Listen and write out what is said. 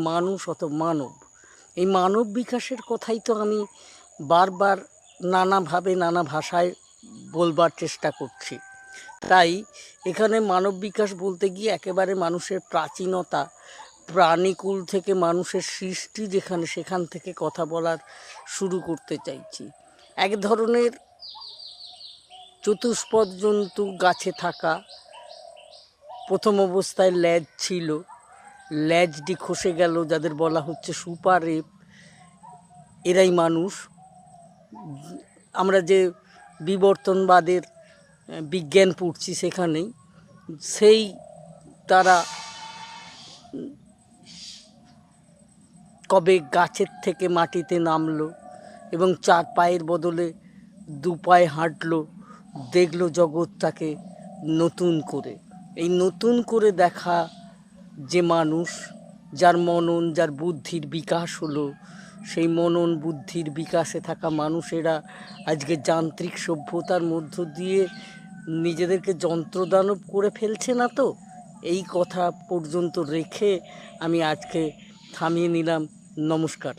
মানুষ অত মানব, এই মানব বিকাশের কথাই তো আমি বারবার নানাভাবে নানা ভাষায় বলবার চেষ্টা করছি। তাই এখানে মানব বিকাশ বলতে গিয়ে একেবারে মানুষের প্রাচীনতা, প্রাণীকুল থেকে মানুষের সৃষ্টি যেখানে, সেখান থেকে কথা বলার শুরু করতে চাইছি। এক ধরনের চতুষ্পদ জন্তু গাছে থাকা, প্রথম অবস্থায় ল্যাজ ছিল, ল্যাজটি খসে গেল, যাদের বলা হচ্ছে সুপার এপ, এরাই মানুষ। আমরা যে বিবর্তনবাদের বিজ্ঞান পড়ছি সেখানেই সেই তারা কবে গাছের থেকে মাটিতে নামলো এবং 4 পায়ের বদলে 2 পায়ে হাঁটলো, দেখলো জগৎটাকে নতুন করে। এই নতুন করে দেখা যে মানুষ, যার মনন, যার বুদ্ধির বিকাশ হলো, সেই মনন বুদ্ধির বিকাশে থাকা মানুষেরা আজকে যান্ত্রিক সভ্যতার মধ্য দিয়ে নিজেদেরকে যন্ত্রদানব করে ফেলছে না তো? এই কথা পর্যন্ত রেখে আমি আজকে থামিয়ে নিলাম। নমস্কার।